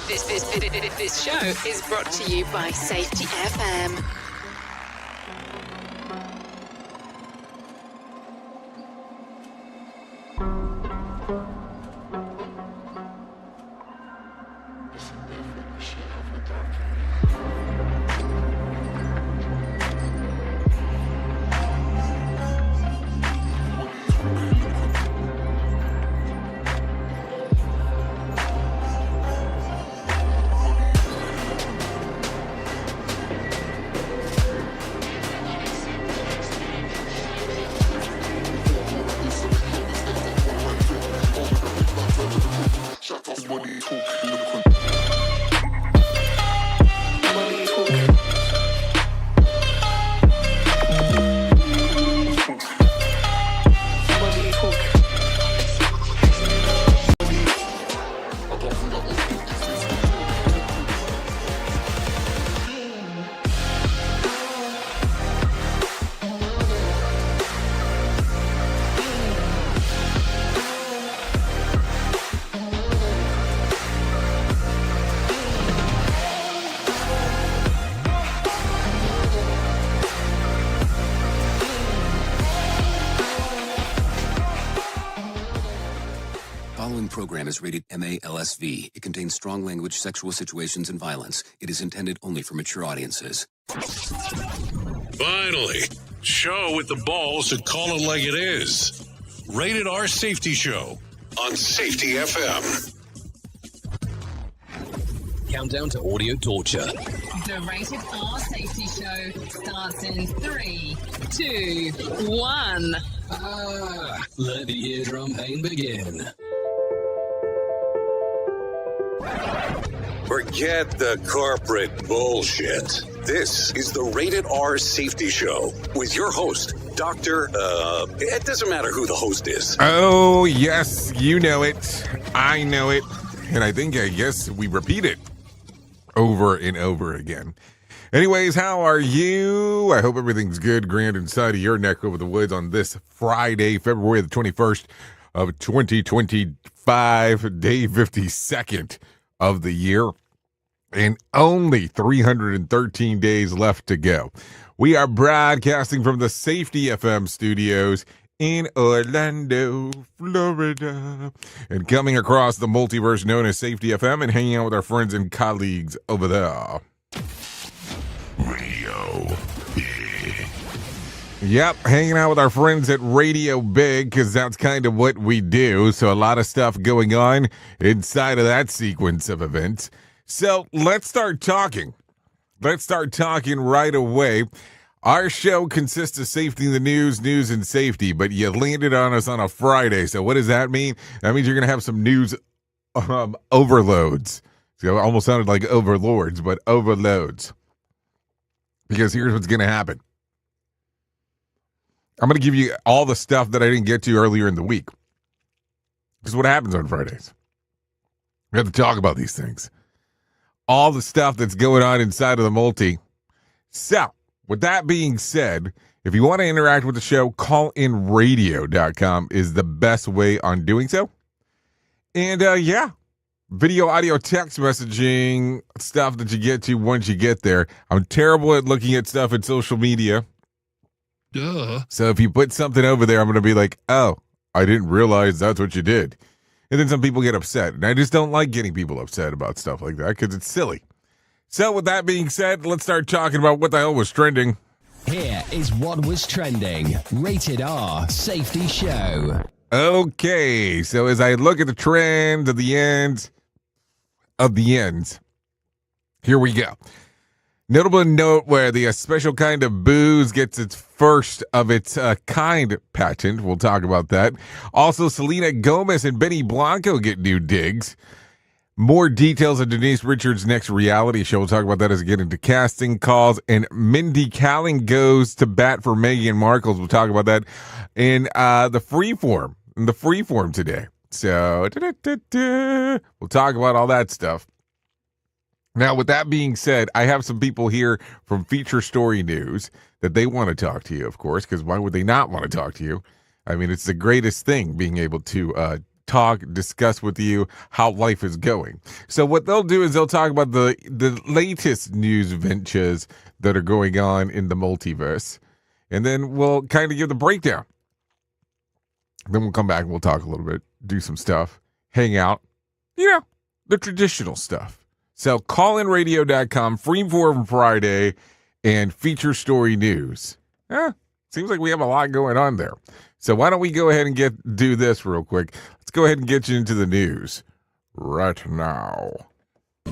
This show is brought to you by Safety FM. Program is rated MA-LSV. It contains strong language, sexual situations, and violence. It is intended only for mature audiences. Finally, show with the balls to call it like it is. Rated R Safety Show on Safety FM. Countdown to audio torture. The Rated R Safety Show starts in 3, 2, 1. Let the eardrum pain begin. Forget the corporate bullshit. This is the Rated R Safety Show with your host, Dr. It doesn't matter who the host is. Oh, yes, you know it. I know it. And I guess we repeat it over and over again. Anyways, how are you? I hope everything's good, grand inside of your neck of the woods on this Friday, February the 21st of 2025, day 52nd of the year, and only 313 days left to go. We are broadcasting from the Safety FM studios in Orlando, Florida, and coming across the multiverse known as Safety FM and hanging out with our friends and colleagues over there. Radio Big. Yep, hanging out with our friends at Radio Big, because that's kind of what we do. So a lot of stuff going on inside of that sequence of events. So let's start talking. Let's start talking right away. Our show consists of safety in the news, and safety, but you landed on us on a Friday. So what does that mean? That means you're going to have some news overloads. So it almost sounded like overlords, but overloads. Because here's what's going to happen. I'm going to give you all the stuff that I didn't get to earlier in the week. Because what happens on Fridays? We have to talk about these things. All the stuff that's going on inside of the multi. So, with that being said, if you want to interact with the show, callinradio.com is the best way on doing so. And video, audio, text messaging, stuff that you get to once you get there. I'm terrible at looking at stuff in social media. Duh. So if you put something over there, I'm going to be like, oh, I didn't realize that's what you did. And then some people get upset. And I just don't like getting people upset about stuff like that because it's silly. So with that being said, let's start talking about what the hell was trending. Here is what was trending. Rated R Safety Show. Okay, so as I look at the trends of the ends, here we go. Notable note where the special kind of booze gets its first of its kind patent. We'll talk about that. Also, Selena Gomez and Benny Blanco get new digs. More details of Denise Richards' next reality show. We'll talk about that as we get into casting calls. And Mindy Kaling goes to bat for Meghan Markle. We'll talk about that in the freeform today. So, we'll talk about all that stuff. Now, with that being said, I have some people here from Feature Story News that they want to talk to you, of course, because why would they not want to talk to you? I mean, it's the greatest thing being able to discuss with you how life is going. So what they'll do is they'll talk about the latest news ventures that are going on in the multiverse, and then we'll kind of give the breakdown. Then we'll come back and we'll talk a little bit, do some stuff, hang out, the traditional stuff. So callinradio.com, free for Friday, and feature story news. Seems like we have a lot going on there. So why don't we go ahead and do this real quick. Let's go ahead and get you into the news right now.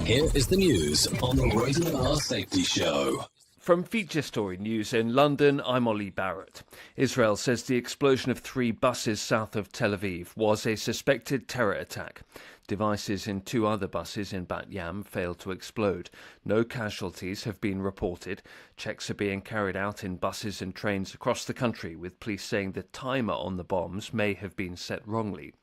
Here is the news on the Rated R Safety Show. From Feature Story News in London, I'm Ollie Barrett. Israel says the explosion of 3 buses south of Tel Aviv was a suspected terror attack. Devices in 2 other buses in Bat Yam failed to explode. No casualties have been reported. Checks are being carried out in buses and trains across the country, with police saying the timer on the bombs may have been set wrongly.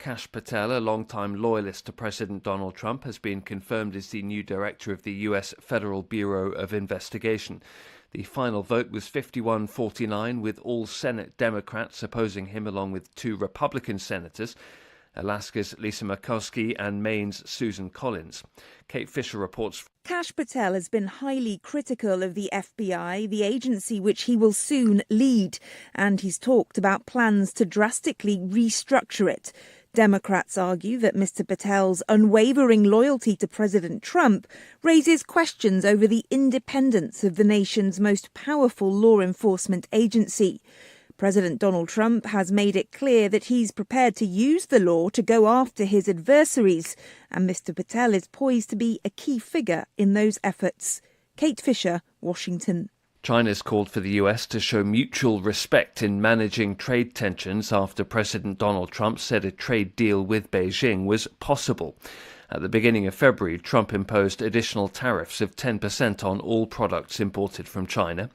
Kash Patel, a longtime loyalist to President Donald Trump, has been confirmed as the new director of the U.S. Federal Bureau of Investigation. The final vote was 51-49, with all Senate Democrats opposing him, along with 2 Republican senators, Alaska's Lisa Murkowski and Maine's Susan Collins. Kate Fisher reports. Kash Patel has been highly critical of the FBI, the agency which he will soon lead, and he's talked about plans to drastically restructure it. Democrats argue that Mr. Patel's unwavering loyalty to President Trump raises questions over the independence of the nation's most powerful law enforcement agency. President Donald Trump has made it clear that he's prepared to use the law to go after his adversaries, and Mr. Patel is poised to be a key figure in those efforts. Kate Fisher, Washington. China's called for the US to show mutual respect in managing trade tensions after President Donald Trump said a trade deal with Beijing was possible. At the beginning of February, Trump imposed additional tariffs of 10% on all products imported from China.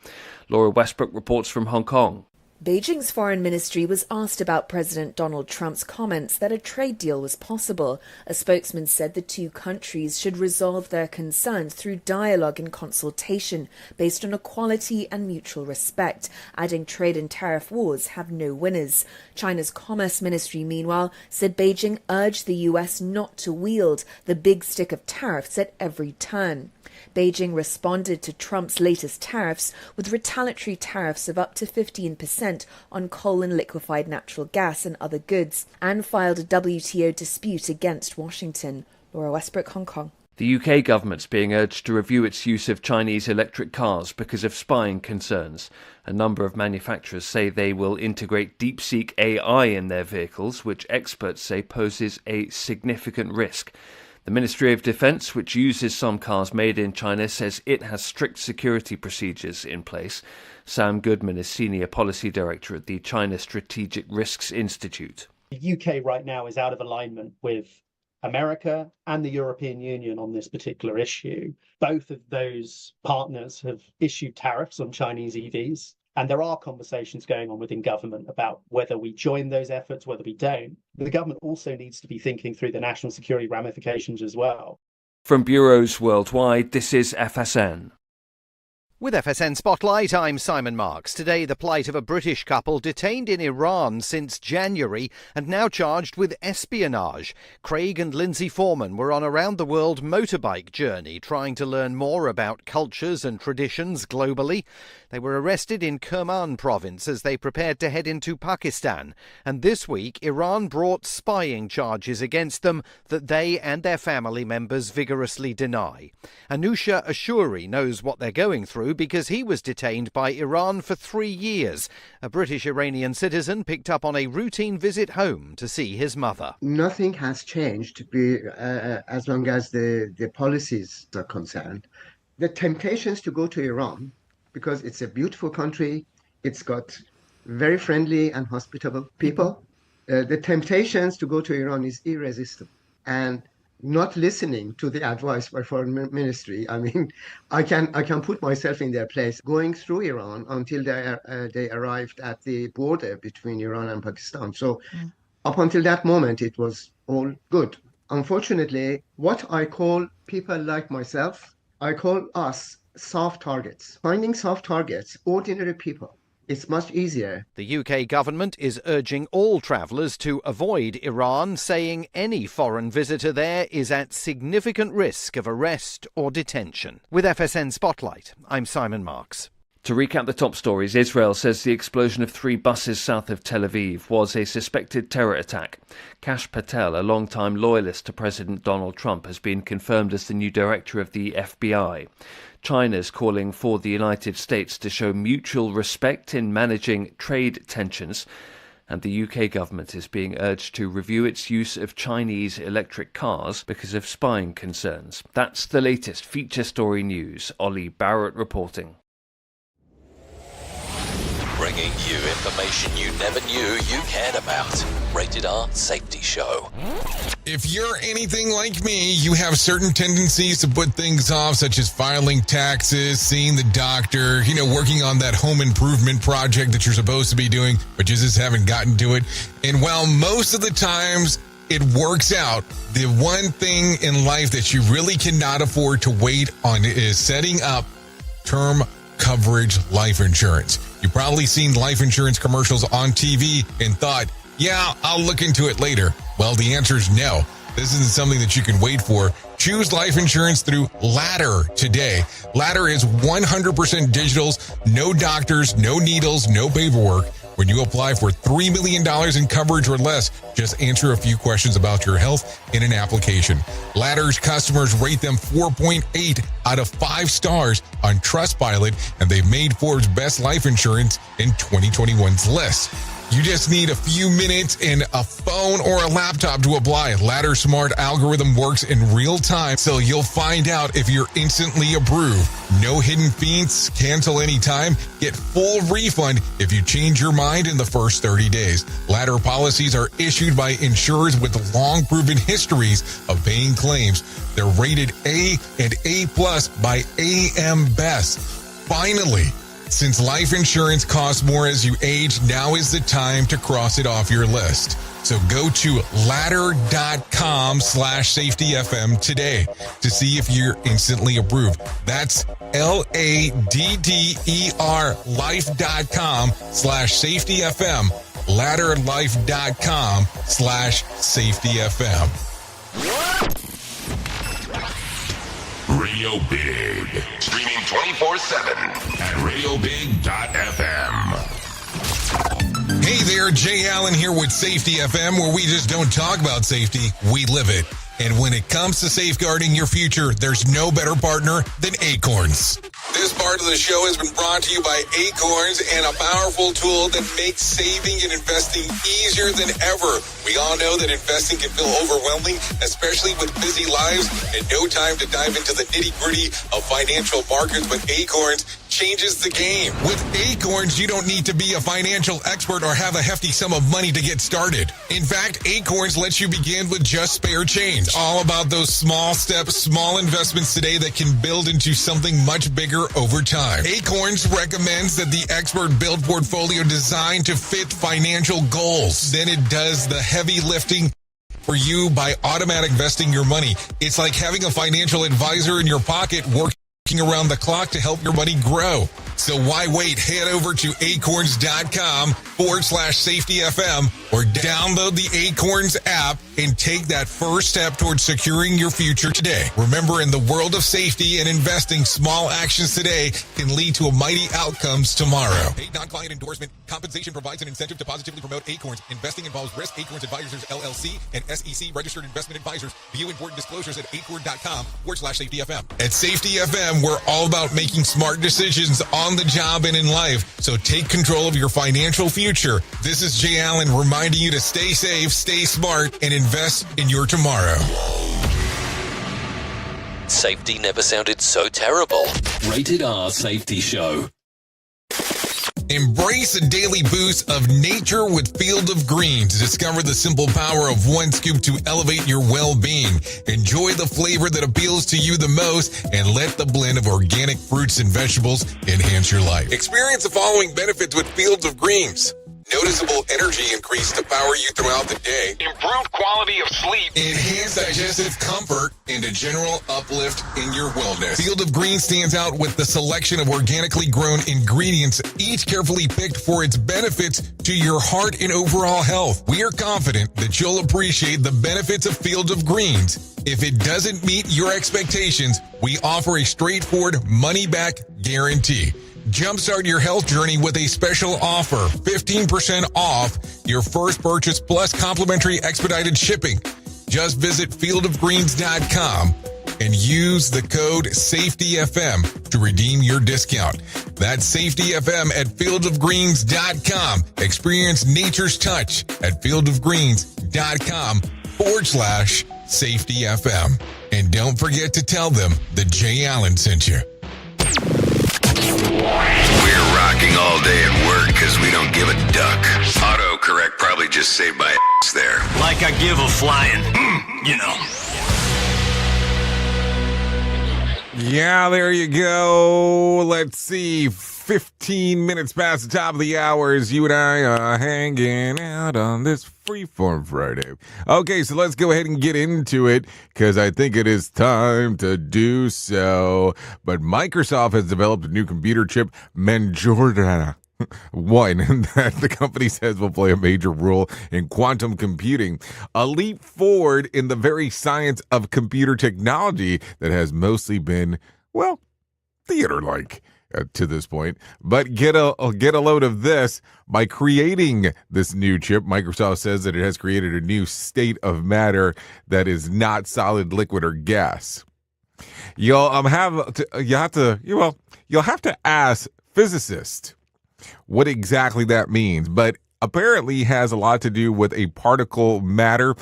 Laura Westbrook reports from Hong Kong. Beijing's foreign ministry was asked about President Donald Trump's comments that a trade deal was possible. A spokesman said the 2 countries should resolve their concerns through dialogue and consultation based on equality and mutual respect, adding trade and tariff wars have no winners. China's Commerce Ministry, meanwhile, said Beijing urged the US not to wield the big stick of tariffs at every turn. Beijing responded to Trump's latest tariffs with retaliatory tariffs of up to 15% on coal and liquefied natural gas and other goods, and filed a WTO dispute against Washington. Laura Westbrook, Hong Kong. The UK government's being urged to review its use of Chinese electric cars because of spying concerns. A number of manufacturers say they will integrate deep-seek AI in their vehicles, which experts say poses a significant risk. The Ministry of Defence, which uses some cars made in China, says it has strict security procedures in place. Sam Goodman is Senior Policy Director at the China Strategic Risks Institute. The UK right now is out of alignment with America and the European Union on this particular issue. Both of those partners have issued tariffs on Chinese EVs. And there are conversations going on within government about whether we join those efforts, whether we don't. The government also needs to be thinking through the national security ramifications as well. From bureaus worldwide, this is FSN. With FSN Spotlight, I'm Simon Marks. Today, the plight of a British couple detained in Iran since January and now charged with espionage. Craig and Lindsay Foreman were on a round-the-world motorbike journey trying to learn more about cultures and traditions globally. They were arrested in Kerman province as they prepared to head into Pakistan. And this week, Iran brought spying charges against them that they and their family members vigorously deny. Anusha Ashuri knows what they're going through because he was detained by Iran for 3 years. A British Iranian citizen picked up on a routine visit home to see his mother. Nothing has changed as long as the policies are concerned. The temptations to go to Iran, because it's a beautiful country, it's got very friendly and hospitable people. The temptations to go to Iran is irresistible. And not listening to the advice by foreign ministry, I mean, I can put myself in their place. Going through Iran until they arrived at the border between Iran and Pakistan. So up until that moment, it was all good. Unfortunately, what I call people like myself, I call us soft targets. Finding soft targets, ordinary people it's much easier. The UK government is urging all travellers to avoid Iran, saying any foreign visitor there is at significant risk of arrest or detention. With FSN Spotlight, I'm Simon Marks. To recap the top stories, Israel says the explosion of 3 buses south of Tel Aviv was a suspected terror attack. Kash Patel, a long-time loyalist to President Donald Trump, has been confirmed as the new director of the FBI. China's calling for the United States to show mutual respect in managing trade tensions. And the UK government is being urged to review its use of Chinese electric cars because of spying concerns. That's the latest feature story news. Ollie Barrett reporting. Bringing you information you never knew you cared about. Rated R Safety Show. If you're anything like me, you have certain tendencies to put things off, such as filing taxes, seeing the doctor, working on that home improvement project that you're supposed to be doing, but you just haven't gotten to it. And while most of the times it works out, the one thing in life that you really cannot afford to wait on is setting up term coverage life insurance. You've probably seen life insurance commercials on TV and thought, yeah, I'll look into it later. Well, the answer is no. This isn't something that you can wait for. Choose life insurance through Ladder today. Ladder is 100% digitals, no doctors, no needles, no paperwork. When you apply for $3 million in coverage or less, just answer a few questions about your health in an application. Ladder's customers rate them 4.8 out of 5 stars on Trustpilot, and they've made Forbes' Best Life Insurance in 2021's list. You just need a few minutes and a phone or a laptop to apply. Ladder's smart algorithm works in real time, so you'll find out if you're instantly approved. No hidden fees, cancel anytime, get full refund if you change your mind in the first 30 days. Ladder policies are issued by insurers with long proven histories of paying claims. They're rated A and A+ by AM Best. Finally, since life insurance costs more as you age, now is the time to cross it off your list. So go to ladder.com/safetyfm today to see if you're instantly approved. That's LADDER life.com/safetyfm. Ladderlife.com/safetyfm. Radio Big. Streaming 24/7 at radiobig.fm. Hey there, Jay Allen here with Safety FM, where we just don't talk about safety, we live it. And when it comes to safeguarding your future, there's no better partner than Acorns. This part of the show has been brought to you by Acorns and a powerful tool that makes saving and investing easier than ever. We all know that investing can feel overwhelming, especially with busy lives and no time to dive into the nitty-gritty of financial markets, but Acorns changes the game. With Acorns, you don't need to be a financial expert or have a hefty sum of money to get started. In fact, Acorns lets you begin with just spare change. All about those small steps, small investments today that can build into something much bigger over time. Acorns recommends that the expert build portfolio designed to fit financial goals. Then it does the heavy lifting for you by automatic investing your money. It's like having a financial advisor in your pocket working around the clock to help your money grow. So why wait? Head over to acorns.com/safetyfm or download the Acorns app and take that first step towards securing your future today. Remember, in the world of safety and investing, small actions today can lead to mighty outcomes tomorrow. Paid non-client endorsement. Compensation provides an incentive to positively promote Acorns. Investing involves risk. Acorns Advisors, LLC, and SEC registered investment advisors. View important disclosures at acorn.com/safetyfm. At Safety FM, we're all about making smart decisions on the job and in life. So take control of your financial future. This is Jay Allen reminding you to stay safe, stay smart, and invest in your tomorrow. Safety never sounded so terrible. Rated R Safety Show. Embrace a daily boost of nature with Field of Green to discover the simple power of one scoop to elevate your well-being. Enjoy the flavor that appeals to you the most and let the blend of organic fruits and vegetables enhance your life. Experience the following benefits with Fields of Greens. noticeable energy increase to power you throughout the day, Improved quality of sleep. enhanced digestive comfort, and a general uplift in your wellness. Field of Green stands out with the selection of organically grown ingredients, each carefully picked for its benefits to your heart and overall health. We are confident that you'll appreciate the benefits of Field of Greens. If it doesn't meet your expectations, we offer a straightforward money-back guarantee. Jumpstart your health journey with a special offer, 15% off your first purchase plus complimentary expedited shipping. Just visit fieldofgreens.com and use the code SAFETYFM to redeem your discount. That's SAFETYFM at fieldofgreens.com. Experience nature's touch at fieldofgreens.com/SAFETYFM. And don't forget to tell them that Jay Allen sent you. We're rocking all day at work because we don't give a duck. Autocorrect probably just saved my ass there. Like I give a flying, you know. Yeah, there you go. Let's see. 15 minutes past the top of the hour as you and I are hanging out on this Freeform Friday. Okay, so let's go ahead and get into it because I think it is time to do so. But Microsoft has developed a new computer chip, Manjorana. One that the company says will play a major role in quantum computing, a leap forward in the very science of computer technology that has mostly been, well, theater-like to this point. But get a load of this. By creating this new chip, Microsoft says that it has created a new state of matter that is not solid, liquid, or gas. You'll have to ask physicists what exactly that means, but apparently has a lot to do with a particle matter,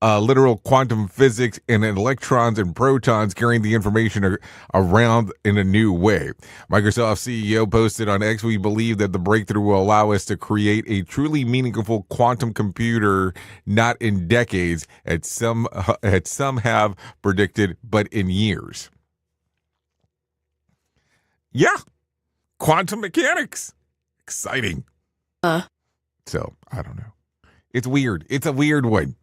literal quantum physics, and electrons and protons carrying the information around in a new way. Microsoft CEO posted on X, "We believe that the breakthrough will allow us to create a truly meaningful quantum computer, not in decades, as some have predicted, but in years." Yeah, quantum mechanics. Exciting. So, I don't know. It's weird. It's a weird one.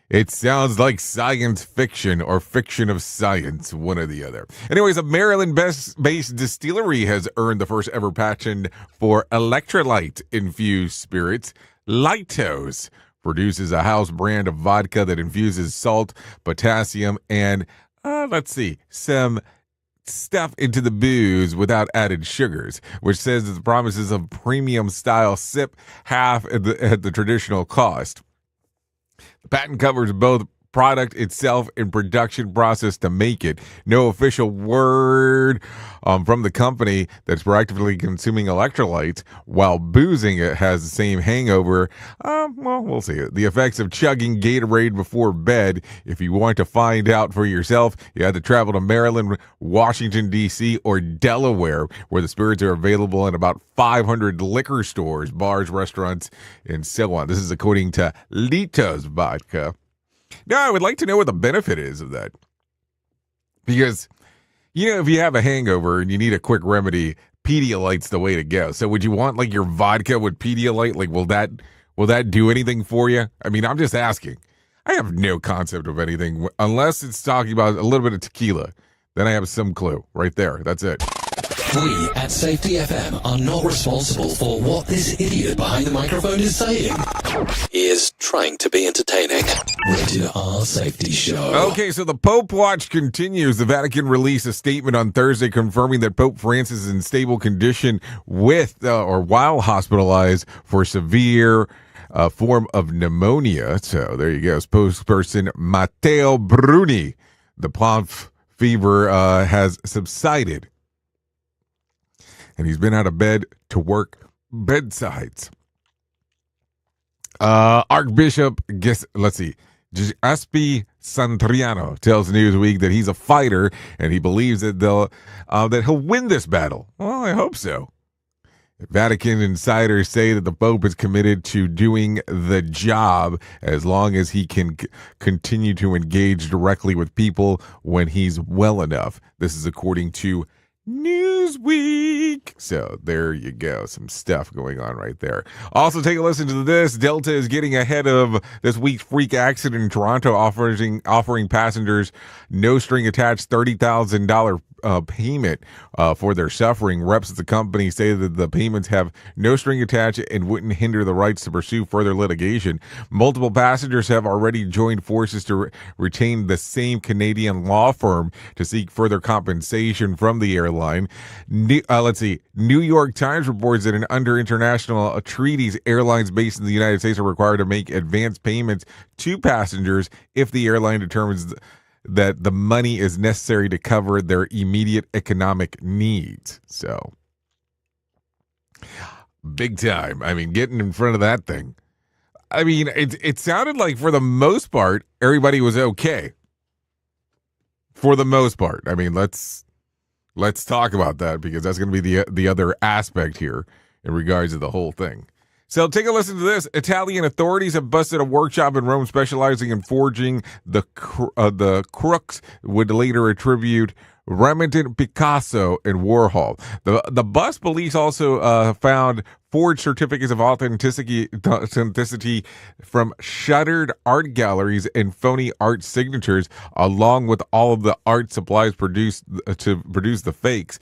It sounds like fiction or fiction of science, one or the other. Anyways, a Maryland-based distillery has earned the first ever patent for electrolyte-infused spirits. Lightos produces a house brand of vodka that infuses salt, potassium, and, some stuff into the booze without added sugars, which says that the promises of premium style sip half at the traditional cost. The patent covers both product itself and production process to make it. No official word from the company that's proactively consuming electrolytes while boozing it has the same hangover. We'll see. The effects of chugging Gatorade before bed. If you want to find out for yourself, you have to travel to Maryland, Washington, D.C., or Delaware, where the spirits are available in about 500 liquor stores, bars, restaurants, and so on. This is according to Litos Vodka. Now, I would like to know what the benefit is of that. Because, if you have a hangover and you need a quick remedy, Pedialyte's the way to go. So would you want, your vodka with Pedialyte? Will that do anything for you? I mean, I'm just asking. I have no concept of anything unless it's talking about a little bit of tequila. Then I have some clue right there. That's it. We at Safety FM are not responsible for what this idiot behind the microphone is saying. He is trying to be entertaining. Rated R Safety Show. Okay, so the Pope Watch continues. The Vatican released a statement on Thursday confirming that Pope Francis is in stable condition while hospitalized for severe form of pneumonia. So there you go. Spokesperson Matteo Bruni. The pomp fever has subsided. And he's been out of bed to work bedsides. Archbishop, Giuseppe Santriano tells Newsweek that he's a fighter and he believes that that he'll win this battle. Well, I hope so. Vatican insiders say that the Pope is committed to doing the job as long as he can continue to engage directly with people when he's well enough. This is according to Newsweek. So there you go. Some stuff going on right there. Also, take a listen to this. Delta is getting ahead of this week's freak accident in Toronto, offering passengers no string attached $30,000 payment for their suffering. Reps at the company say that the payments have no string attached and wouldn't hinder the rights to pursue further litigation. Multiple passengers have already joined forces to retain the same Canadian law firm to seek further compensation from the airline. New York Times reports that under international treaties, airlines based in the United States are required to make advance payments to passengers if the airline determines that the money is necessary to cover their immediate economic needs. So, big time. I mean, getting in front of that thing. I mean, it sounded like for the most part, everybody was okay. For the most part. I mean, let's talk about that, because that's going to be the other aspect here in regards to the whole thing. So take a listen to this. Italian authorities have busted a workshop in Rome specializing in forging the crooks would later attribute Remington, Picasso, and Warhol. The bus police also found forged certificates of authenticity from shuttered art galleries and phony art signatures, along with all of the art supplies produced to produce the fakes.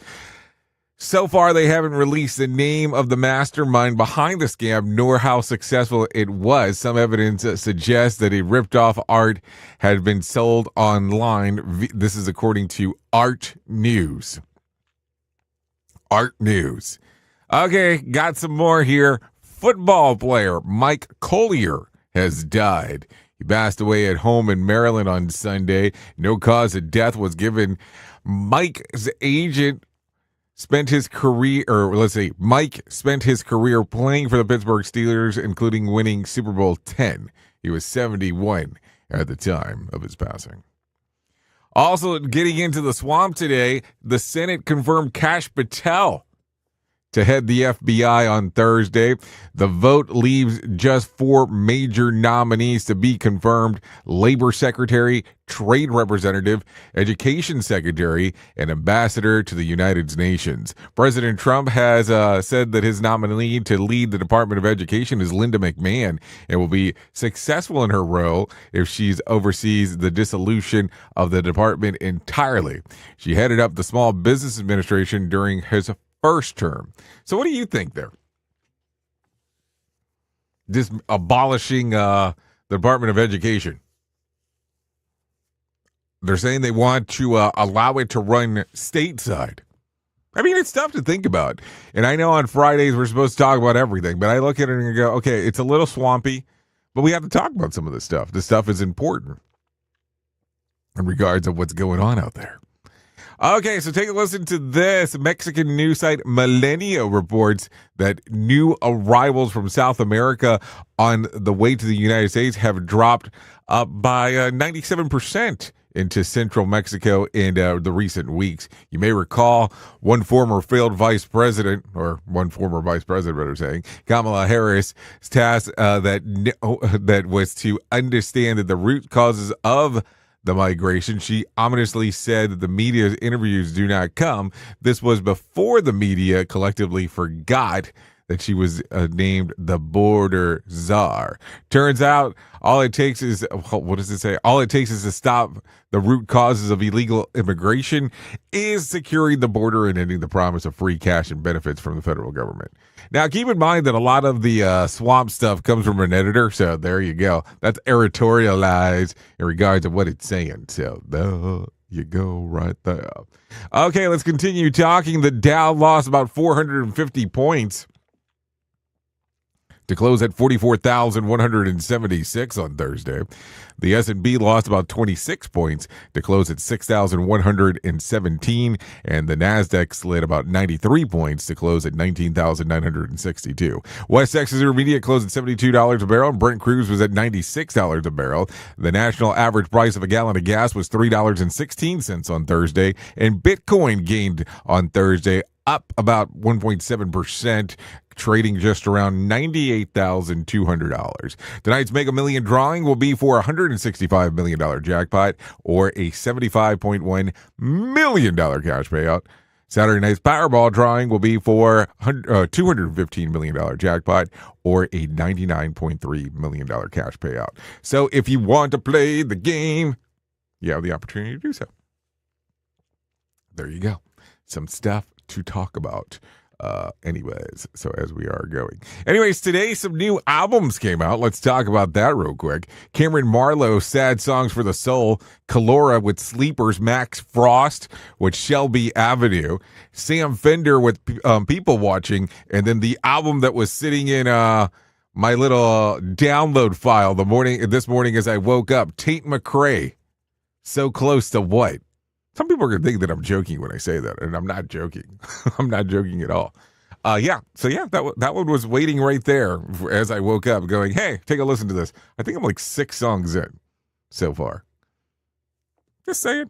So far, they haven't released the name of the mastermind behind the scam, nor how successful it was. Some evidence suggests that a ripped-off art had been sold online. This is according to Art News. Art News. Okay, got some more here. Football player Mike Collier has died. He passed away at home in Maryland on Sunday. No cause of death was given. Mike's agent Mike spent his career playing for the Pittsburgh Steelers, including winning Super Bowl 10. He was 71 at the time of his passing. Also, getting into the swamp today, the Senate confirmed Kash Patel to head the FBI on Thursday. The vote leaves just 4 major nominees to be confirmed: Labor Secretary, Trade Representative, Education Secretary, and Ambassador to the United Nations. President Trump has said that his nominee to lead the Department of Education is Linda McMahon, and will be successful in her role if she oversees the dissolution of the department entirely. She headed up the Small Business Administration during his first term. So what do you think there? Just abolishing the Department of Education. They're saying they want to allow it to run stateside. I mean, it's tough to think about. And I know on Fridays we're supposed to talk about everything, but I look at it and go, okay, it's a little swampy, but we have to talk about some of this stuff. This stuff is important in regards of what's going on out there. Okay, so take a listen to this. Mexican news site Milenio reports that new arrivals from South America on the way to the United States have dropped by 97% into central Mexico in the recent weeks. You may recall one former vice president, better saying, Kamala Harris' task that was to understand that the root causes of the migration. She ominously said that the media's interviews do not come. This was before the media collectively forgot that she was named the border czar. Turns out all it takes is, what does it say? All it takes is to stop the root causes of illegal immigration is securing the border and ending the promise of free cash and benefits from the federal government. Now, keep in mind that a lot of the swamp stuff comes from an editor, so there you go. That's editorialized in regards to what it's saying. So there you go right there. Okay, let's continue talking. The Dow lost about 450 points to close at 44,176 on Thursday. The S&P lost about 26 points to close at 6,117, and the NASDAQ slid about 93 points to close at 19,962. West Texas Intermediate closed at $72 a barrel, and Brent Crude was at $96 a barrel. The national average price of a gallon of gas was $3.16 on Thursday, and Bitcoin gained on Thursday, up about 1.7%, trading just around $98,200. Tonight's Mega Million drawing will be for a $165 million jackpot or a $75.1 million cash payout. Saturday night's Powerball drawing will be for $215 million jackpot or a $99.3 million cash payout. So if you want to play the game, you have the opportunity to do so. There you go. Some stuff to talk about. Anyways, so as we are going. Anyways, today some new albums came out. Let's talk about that real quick. Cameron Marlowe, Sad Songs for the Soul. Kalora with Sleepers. Max Frost with Shelby Avenue. Sam Fender with People Watching. And then the album that was sitting in my little download file this morning as I woke up. Tate McRae. So Close to What? Some people are going to think that I'm joking when I say that, and I'm not joking. I'm not joking at all. That one was waiting right there as I woke up going, hey, take a listen to this. I think I'm like 6 songs in so far. Just saying.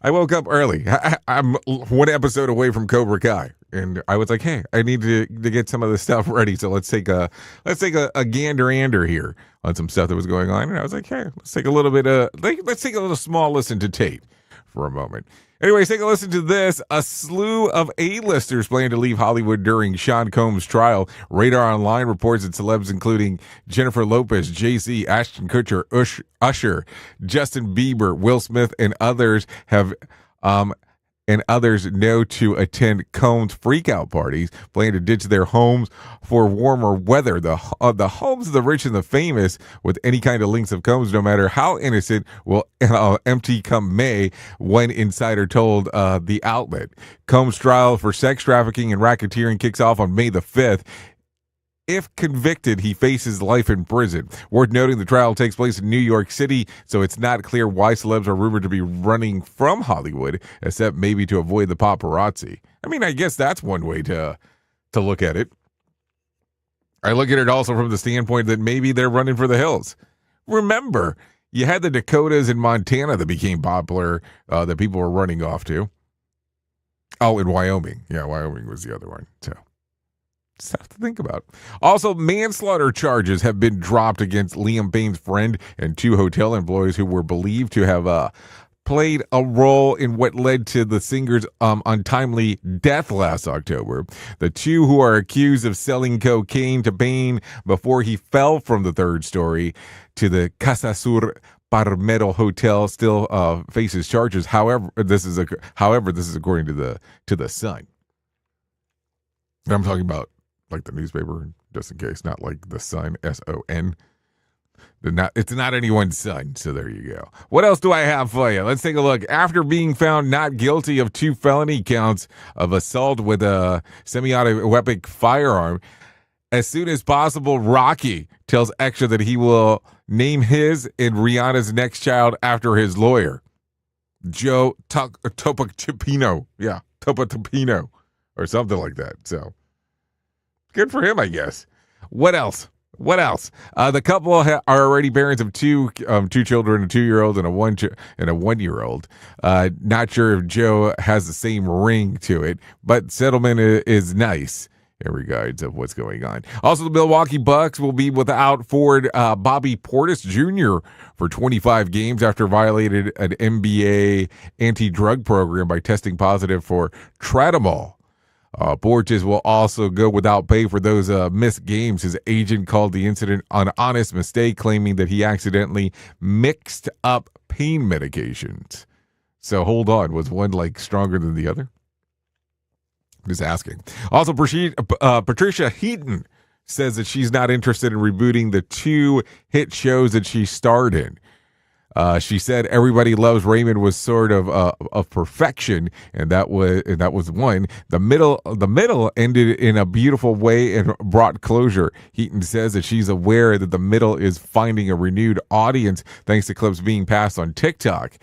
I woke up early. I'm 1 episode away from Cobra Kai, and I was like, hey, I need to get some of this stuff ready, so let's take a gander here on some stuff that was going on. And I was like, hey, let's take a little small listen to Tate for a moment. Anyways, take a listen to this. A slew of A-listers plan to leave Hollywood during Sean Combs' trial. Radar Online reports that celebs including Jennifer Lopez, Jay-Z, Ashton Kutcher, Usher, Justin Bieber, Will Smith, and others know to attend Combs freakout parties, plan to ditch their homes for warmer weather. The homes of the rich and the famous, with any kind of links of Combs, no matter how innocent, will empty come May, one insider told the outlet. Combs' trial for sex trafficking and racketeering kicks off on May the 5th. If convicted, he faces life in prison. Worth noting, the trial takes place in New York City, so it's not clear why celebs are rumored to be running from Hollywood, except maybe to avoid the paparazzi. I mean, I guess that's one way to look at it. I look at it also from the standpoint that maybe they're running for the hills. Remember, you had the Dakotas in Montana that became popular, that people were running off to. Oh, in Wyoming. Yeah, Wyoming was the other one, so. Stuff to think about. Also, manslaughter charges have been dropped against Liam Payne's friend and 2 hotel employees who were believed to have played a role in what led to the singer's untimely death last October. The 2 who are accused of selling cocaine to Payne before he fell from the 3rd story to the Casa Sur Palmetto Hotel still faces charges. However, this is according to the Sun. And I'm talking about like the newspaper, just in case, not like the Sun, S-O-N. It's not anyone's son, so there you go. What else do I have for you? Let's take a look. After being found not guilty of 2 felony counts of assault with a semi-automatic firearm, as soon as possible, Rocky tells Extra that he will name his and Rihanna's next child after his lawyer, Joe Topacipino. Yeah, Topacipino, or something like that, so. Good for him, I guess. What else? The couple are already parents of 2 children, a 2-year-old and a 1-year-old. Not sure if Joe has the same ring to it, but settlement is nice in regards of what's going on. Also, the Milwaukee Bucks will be without forward Bobby Portis Jr. for 25 games after violated an NBA anti-drug program by testing positive for tramadol. Portis will also go without pay for those missed games. His agent called the incident an honest mistake, claiming that he accidentally mixed up pain medications. So hold on, was one like stronger than the other? Just asking. Also, Patricia Heaton says that she's not interested in rebooting the 2 hit shows that she starred in. She said Everybody Loves Raymond was sort of perfection, and that was one. The middle ended in a beautiful way and brought closure. Heaton says that she's aware that the middle is finding a renewed audience thanks to clips being passed on TikTok.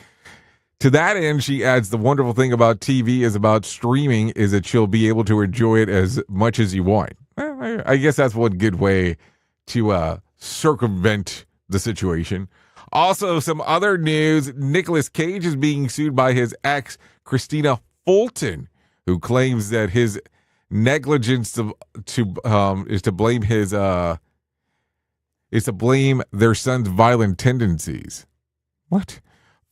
To that end, she adds, the wonderful thing about TV is about streaming is that you'll be able to enjoy it as much as you want. I guess that's one good way to circumvent the situation. Also, some other news. Nicolas Cage is being sued by his ex, Christina Fulton, who claims that his negligence is to blame their son's violent tendencies. What?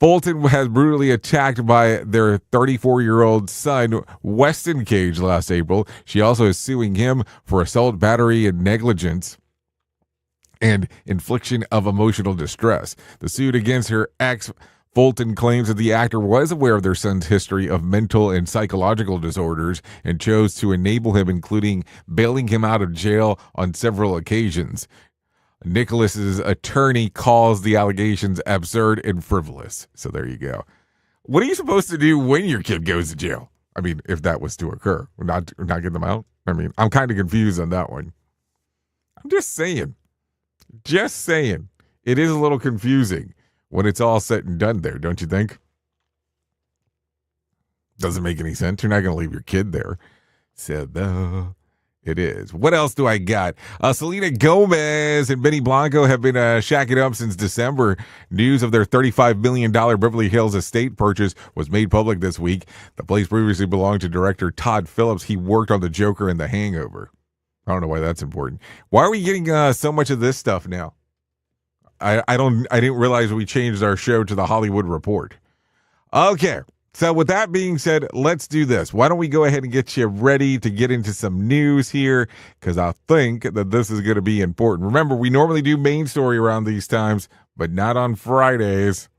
Fulton was brutally attacked by their 34-year-old son, Weston Cage, last April. She also is suing him for assault, battery, and negligence and infliction of emotional distress. The suit against her ex, Fulton, claims that the actor was aware of their son's history of mental and psychological disorders and chose to enable him, including bailing him out of jail on several occasions. Nicholas's attorney calls the allegations absurd and frivolous. So there you go. What are you supposed to do when your kid goes to jail? I mean, if that was to occur, not get them out. I mean, I'm kind of confused on that one. I'm just saying. It is a little confusing when it's all said and done there, don't you think? Doesn't make any sense. You're not going to leave your kid there. So, it is. What else do I got? Selena Gomez and Benny Blanco have been shacking up since December. News of their $35 million Beverly Hills estate purchase was made public this week. The place previously belonged to director Todd Phillips. He worked on The Joker and The Hangover. I don't know why that's important. Why are we getting so much of this stuff now? I didn't realize we changed our show to the Hollywood Report. Okay. So with that being said, let's do this. Why don't we go ahead and get you ready to get into some news here, because I think that this is going to be important. Remember, we normally do main story around these times, but not on Fridays.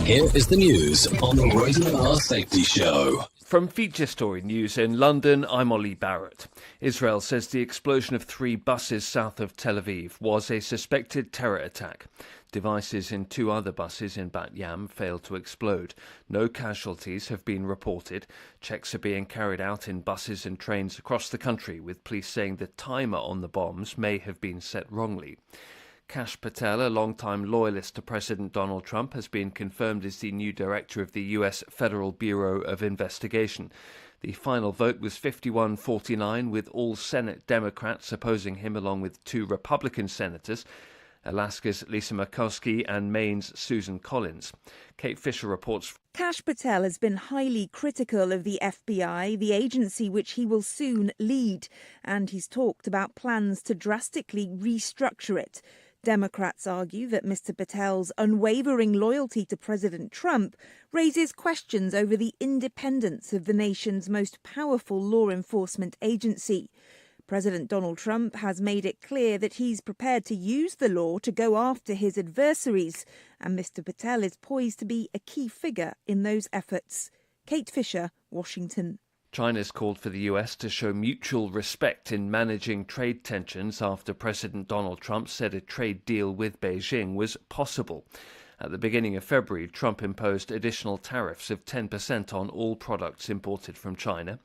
Here is the news on the Rated R Safety Show. From Feature Story News in London, I'm Ollie Barrett. Israel says the explosion of 3 buses south of Tel Aviv was a suspected terror attack. Devices in 2 other buses in Bat Yam failed to explode. No casualties have been reported. Checks are being carried out in buses and trains across the country, with police saying the timer on the bombs may have been set wrongly. Kash Patel, a longtime loyalist to President Donald Trump, has been confirmed as the new director of the U.S. Federal Bureau of Investigation. The final vote was 51-49, with all Senate Democrats opposing him, along with 2 Republican senators, Alaska's Lisa Murkowski and Maine's Susan Collins. Kate Fisher reports. Kash Patel has been highly critical of the FBI, the agency which he will soon lead, and he's talked about plans to drastically restructure it. Democrats argue that Mr. Patel's unwavering loyalty to President Trump raises questions over the independence of the nation's most powerful law enforcement agency. President Donald Trump has made it clear that he's prepared to use the law to go after his adversaries, and Mr. Patel is poised to be a key figure in those efforts. Kate Fisher, Washington. China's called for the US to show mutual respect in managing trade tensions after President Donald Trump said a trade deal with Beijing was possible. At the beginning of February, Trump imposed additional tariffs of 10% on all products imported from China.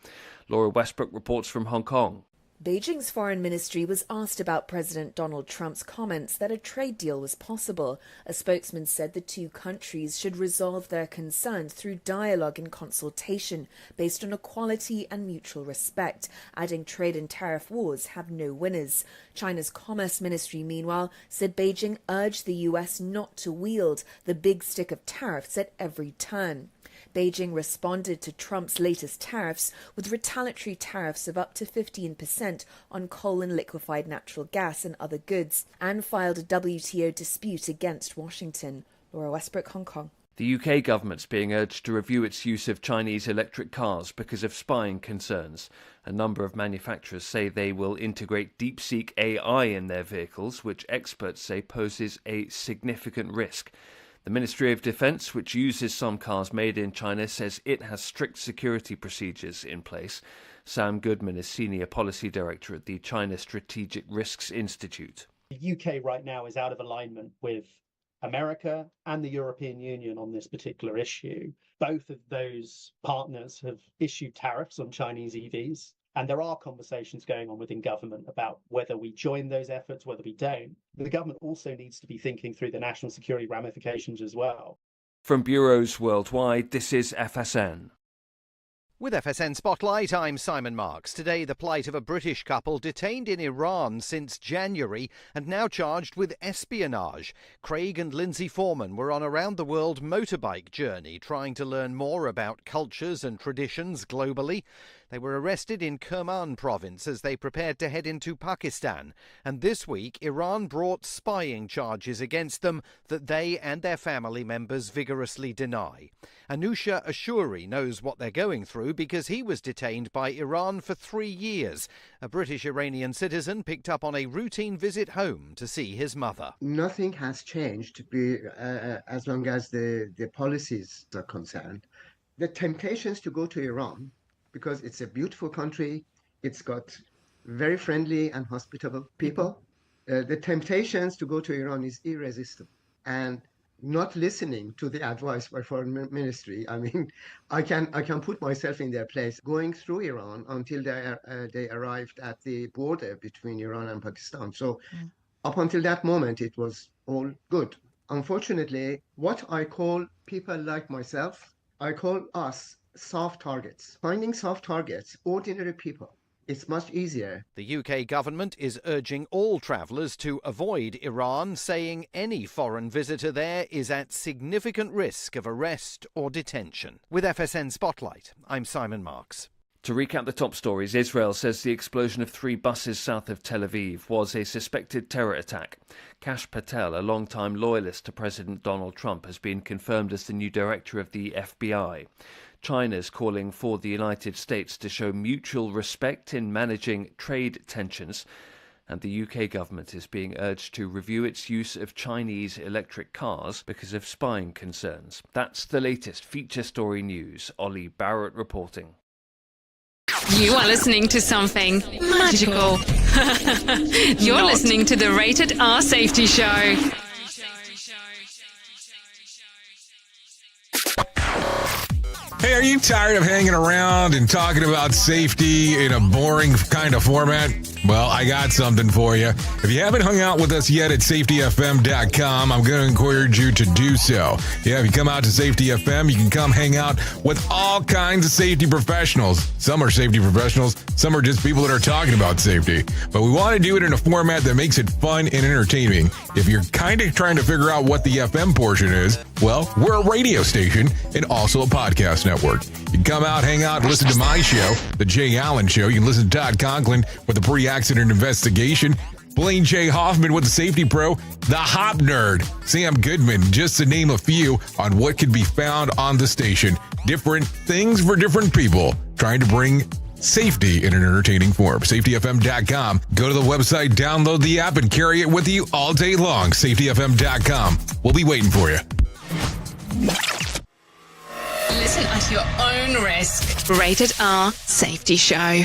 Laura Westbrook reports from Hong Kong. Beijing's foreign ministry was asked about President Donald Trump's comments that a trade deal was possible. A spokesman said the 2 countries should resolve their concerns through dialogue and consultation based on equality and mutual respect, adding trade and tariff wars have no winners. China's Commerce Ministry, meanwhile, said Beijing urged the US not to wield the big stick of tariffs at every turn. Beijing responded to Trump's latest tariffs with retaliatory tariffs of up to 15% on coal and liquefied natural gas and other goods, and filed a WTO dispute against Washington. Laura Westbrook, Hong Kong. The UK government's being urged to review its use of Chinese electric cars because of spying concerns. A number of manufacturers say they will integrate deep-seek AI in their vehicles, which experts say poses a significant risk. The Ministry of Defence, which uses some cars made in China, says it has strict security procedures in place. Sam Goodman is Senior Policy Director at the China Strategic Risks Institute. The UK right now is out of alignment with America and the European Union on this particular issue. Both of those partners have issued tariffs on Chinese EVs. And there are conversations going on within government about whether we join those efforts, whether we don't. The government also needs to be thinking through the national security ramifications as well. From bureaus worldwide, this is FSN. With FSN Spotlight, I'm Simon Marks. Today, the plight of a British couple detained in Iran since January and now charged with espionage. Craig and Lindsay Foreman were on a round-the-world motorbike journey trying to learn more about cultures and traditions globally. They were arrested in Kerman province as they prepared to head into Pakistan. And this week, Iran brought spying charges against them that they and their family members vigorously deny. Anusha Ashuri knows what they're going through because he was detained by Iran for 3 years. A British-Iranian citizen picked up on a routine visit home to see his mother. Nothing has changed as long as the policies are concerned. The temptations to go to Iran, because it's a beautiful country, it's got very friendly and hospitable people. The temptations to go to Iran is irresistible. And not listening to the advice by foreign ministry, I mean, I can put myself in their place. Going through Iran until they arrived at the border between Iran and Pakistan. So up until that moment, it was all good. Unfortunately, what I call people like myself, I call us soft targets. Finding soft targets, ordinary people, it's much easier. The UK government is urging all travellers to avoid Iran, saying any foreign visitor there is at significant risk of arrest or detention. With FSN Spotlight, I'm Simon Marks. To recap the top stories, Israel says the explosion of 3 buses south of Tel Aviv was a suspected terror attack. Kash Patel, a long-time loyalist to President Donald Trump, has been confirmed as the new director of the FBI. China's calling for the United States to show mutual respect in managing trade tensions. And the UK government is being urged to review its use of Chinese electric cars because of spying concerns. That's the latest feature story news. Ollie Barrett reporting. You are listening to something magical. You're listening to the Rated R Safety Show. Hey, are you tired of hanging around and talking about safety in a boring kind of format? Well, I got something for you. If you haven't hung out with us yet at safetyfm.com, I'm going to encourage you to do so. Yeah, if you come out to Safety FM, you can come hang out with all kinds of safety professionals. Some are safety professionals, some are just people that are talking about safety. But we want to do it in a format that makes it fun and entertaining. If you're kind of trying to figure out what the FM portion is, well, we're a radio station and also a podcast network. You can come out, hang out, and listen to my show, The Jay Allen Show. You can listen to Todd Conklin with the pre-accident investigation, Blaine J. Hoffman with the Safety Pro, the Hop Nerd, Sam Goodman, just to name a few on what can be found on the station. Different things for different people, trying to bring safety in an entertaining form. SafetyFM.com. Go to the website, download the app, and carry it with you all day long. SafetyFM.com. We'll be waiting for you. Listen at your own risk. Rated R Safety Show.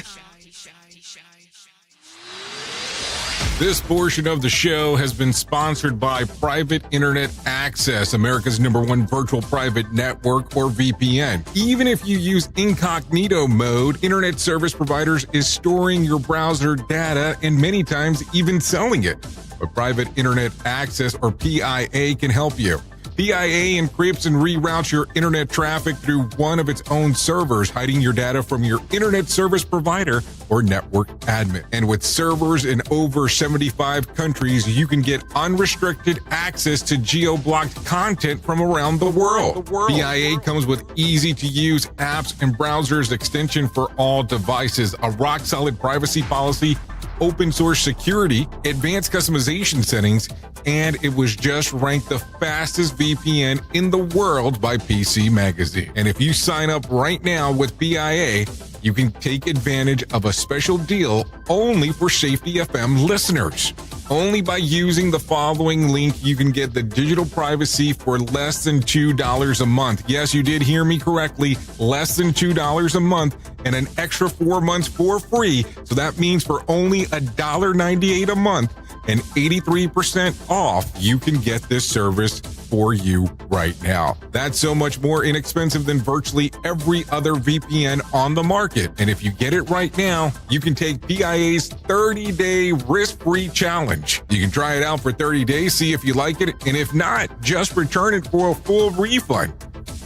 This portion of the show has been sponsored by Private Internet Access, America's #1 virtual private network, or VPN. Even if you use incognito mode, internet service providers is storing your browser data and many times even selling it. But Private Internet Access, or PIA, can help you. PIA encrypts and reroutes your internet traffic through one of its own servers, hiding your data from your internet service provider or network admin. And with servers in over 75 countries, you can get unrestricted access to geo-blocked content from around the world. PIA comes with easy-to-use apps and browsers extension for all devices, a rock-solid privacy policy, open source security, advanced customization settings, and it was just ranked the fastest VPN in the world by PC Magazine. And if you sign up right now with PIA, you can take advantage of a special deal only for Safety FM listeners. Only by using the following link, you can get the digital privacy for less than $2 a month. Yes, you did hear me correctly, less than $2 a month, and an extra 4 months for free. So that means for only $1.98 a month and 83% off, you can get this service for you right now. That's so much more inexpensive than virtually every other VPN on the market. And if you get it right now, you can take PIA's 30-day risk-free challenge. You can try it out for 30 days, see if you like it, and if not, just return it for a full refund.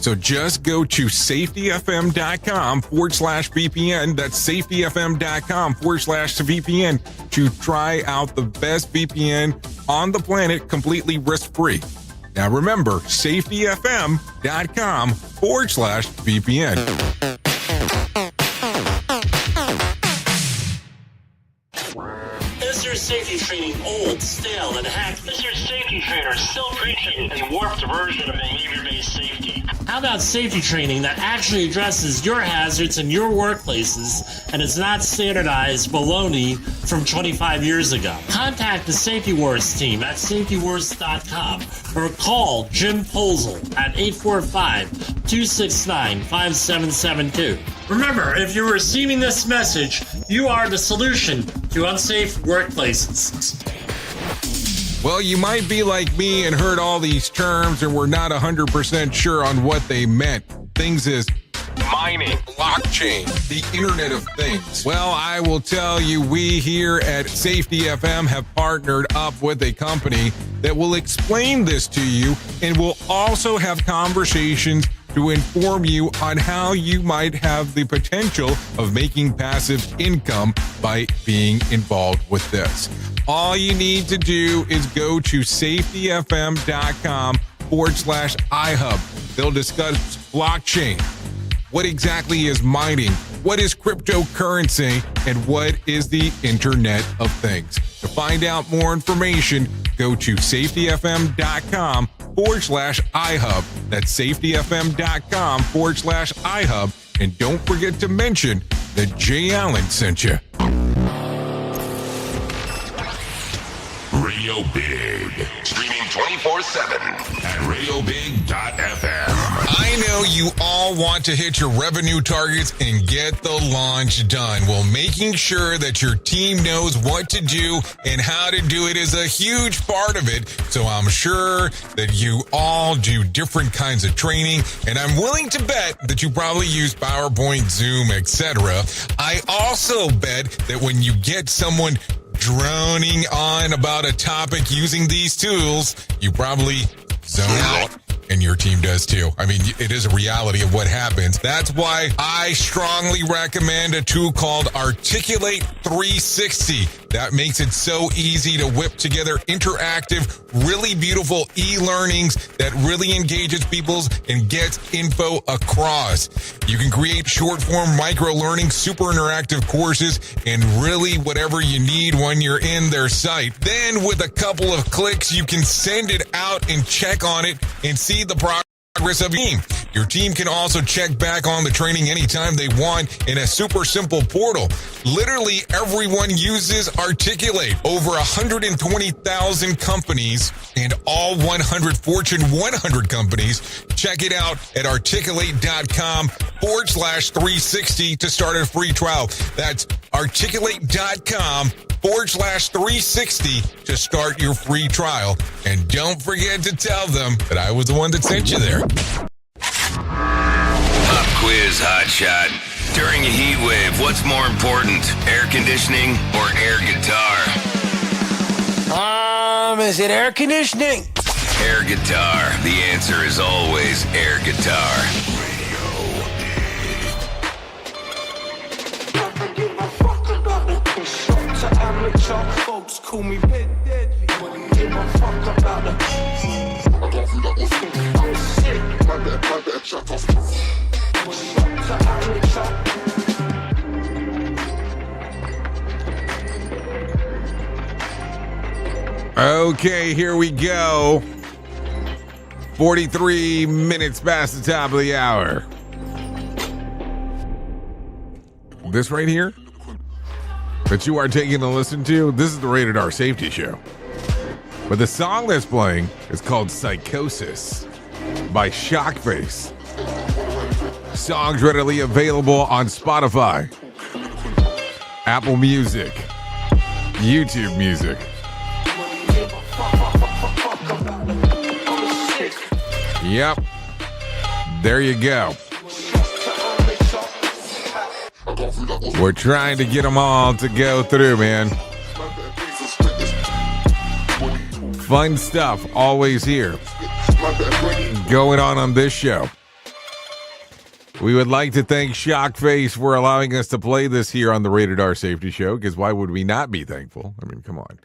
So just go to safetyfm.com/VPN. That's safetyfm.com/VPN to try out the best VPN on the planet completely risk-free. Now remember, safetyfm.com/VPN. safety training old, stale, and hacked? Is your safety trainer still preaching a warped version of behavior-based safety? How about safety training that actually addresses your hazards in your workplaces and is not standardized baloney from 25 years ago? Contact the Safety Wars team at safetywars.com or call Jim Posel at 845-269-5772. Remember, if you're receiving this message, you are the solution to unsafe workplaces. Well, you might be like me and heard all these terms and we're not 100% sure on what they meant. Things is mining, blockchain, the Internet of Things. Well, I will tell you, we here at Safety FM have partnered up with a company that will explain this to you and will also have conversations to inform you on how you might have the potential of making passive income by being involved with this. All you need to do is go to safetyfm.com/iHub. They'll discuss blockchain. What exactly is mining? What is cryptocurrency? And what is the Internet of Things? To find out more information, go to safetyfm.com/iHub. That's safetyfm.com/iHub. And don't forget to mention that Jay Allen sent you. Radio Big. Streaming 24/7 at radiobig.fm. I know you all want to hit your revenue targets and get the launch done. Well, making sure that your team knows what to do and how to do it is a huge part of it. So I'm sure that you all do different kinds of training, and I'm willing to bet that you probably use PowerPoint, Zoom, etc. I also bet that when you get someone droning on about a topic using these tools, you probably zone out. And your team does too. I mean, it is a reality of what happens. That's why I strongly recommend a tool called Articulate 360. That makes it so easy to whip together interactive, really beautiful e-learnings that really engages people and gets info across. You can create short-form micro-learning, super interactive courses, and really whatever you need when you're in their site. Then with a couple of clicks, you can send it out and check on it and see the progress of your team. Your team can also check back on the training anytime they want in a super simple portal. Literally everyone uses Articulate. Over 120,000 companies and all 100 Fortune 100 companies. Check it out at articulate.com/360 to start a free trial. That's articulate.com/360 to start your free trial. And don't forget to tell them that I was the one that sent you there. Pop quiz, hotshot. During a heat wave, what's more important, air conditioning or air guitar? Is it air conditioning? Air guitar. The answer is always air guitar. Folks call me deadly. Wouldn't give a fuck about the. I'm sick. My bad, shut off. Okay, here we go. 43 minutes past the top of the hour. This right here that you are taking a listen to, this is the Rated R Safety Show. But the song that's playing is called Psychosis by Shockface. Songs readily available on Spotify, Apple Music, YouTube Music. Yep. There you go. We're trying to get them all to go through, man. Fun stuff always here going on this show. We would like to thank Shockface for allowing us to play this here on the Rated R Safety Show, because why would we not be thankful? I mean, come on.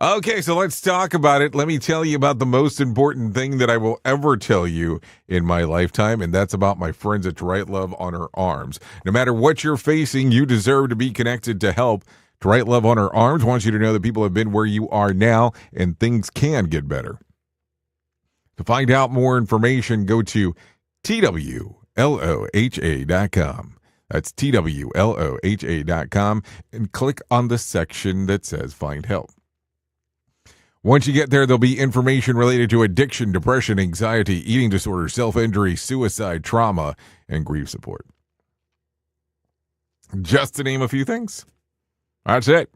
Okay, so let's talk about it. Let me tell you about the most important thing that I will ever tell you in my lifetime, and that's about my friends at Right Love on Her Arms. No matter what you're facing, you deserve to be connected to help To write love on her arms wants you to know that people have been where you are now and things can get better. To find out more information, go to twloha.com. That's twloha.com and click on the section that says Find Help. Once you get there, there'll be information related to addiction, depression, anxiety, eating disorder, self-injury, suicide, trauma, and grief support. Just to name a few things. That's it.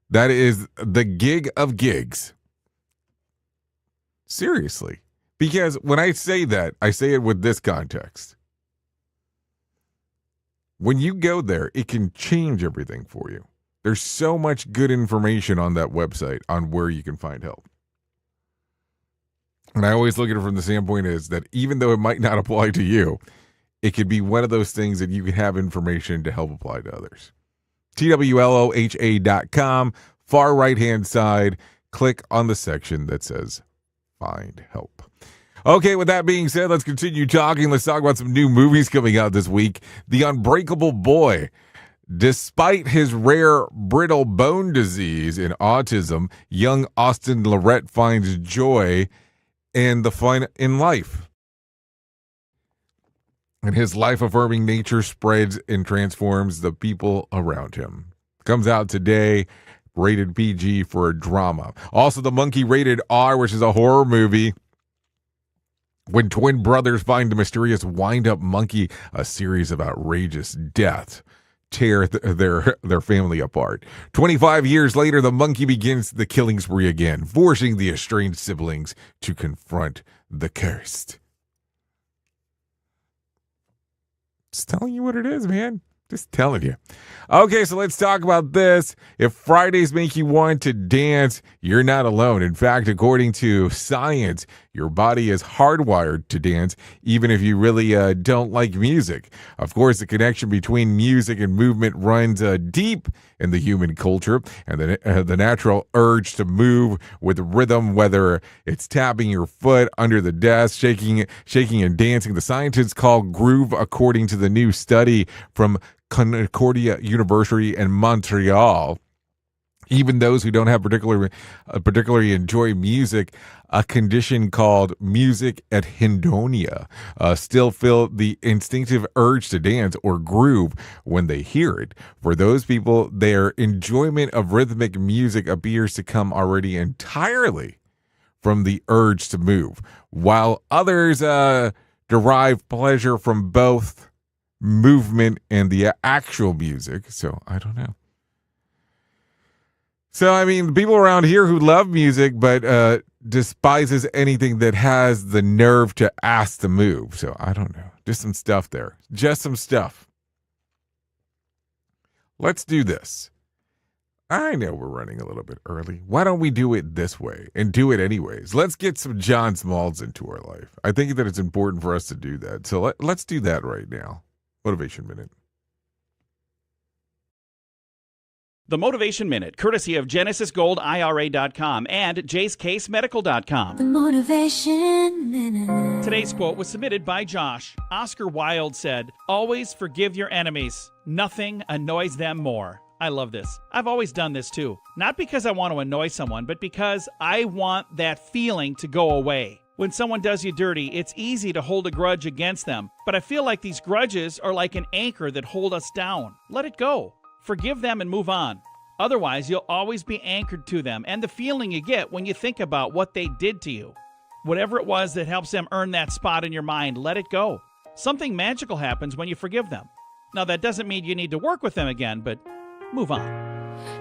That is the gig of gigs. Seriously. Because when I say that, I say it with this context. When you go there, it can change everything for you. There's so much good information on that website on where you can find help. And I always look at it from the standpoint is that even though it might not apply to you, it could be one of those things that you can have information to help apply to others. twloha.com, far right-hand side, click on the section that says Find Help. Okay, with that being said, let's continue talking. Let's talk about some new movies coming out this week. The Unbreakable Boy. Despite his rare brittle bone disease and autism, young Austin Lorette finds joy in life. And his life-affirming nature spreads and transforms the people around him. Comes out today, rated PG for a drama. Also, The Monkey, rated R, which is a horror movie. When twin brothers find a mysterious wind-up monkey, a series of outrageous deaths tear their family apart. 25 years later, the monkey begins the killing spree again, forcing the estranged siblings to confront the cursed. Just telling you what it is, man. Just telling you. Okay, so let's talk about this. If Fridays make you want to dance, you're not alone. In fact, according to science, your body is hardwired to dance, even if you really don't like music. Of course, the connection between music and movement runs deep in the human culture, and the natural urge to move with rhythm, whether it's tapping your foot under the desk, shaking and dancing. The scientists call groove, according to the new study from Concordia University in Montreal. Even those who don't have particularly enjoy music, a condition called music anhedonia, still feel the instinctive urge to dance or groove when they hear it. For those people, their enjoyment of rhythmic music appears to come already entirely from the urge to move, while others derive pleasure from both movement and the actual music. So I don't know. So, I mean, the people around here who love music but despises anything that has the nerve to ask to move. So I don't know. Just some stuff there. Just some stuff. Let's do this. I know we're running a little bit early. Why don't we do it this way and do it anyways? Let's get some John Smalls into our life. I think that it's important for us to do that. So let's do that right now. Motivation Minute. The Motivation Minute, courtesy of GenesisGoldIRA.com and JaceCaseMedical.com. The Motivation Minute. Today's quote was submitted by Josh. Oscar Wilde said, "Always forgive your enemies. Nothing annoys them more." I love this. I've always done this too. Not because I want to annoy someone, but because I want that feeling to go away. When someone does you dirty, it's easy to hold a grudge against them. But I feel like these grudges are like an anchor that hold us down. Let it go. Forgive them and move on. Otherwise, you'll always be anchored to them and the feeling you get when you think about what they did to you. Whatever it was that helps them earn that spot in your mind, let it go. Something magical happens when you forgive them. Now, that doesn't mean you need to work with them again, but move on.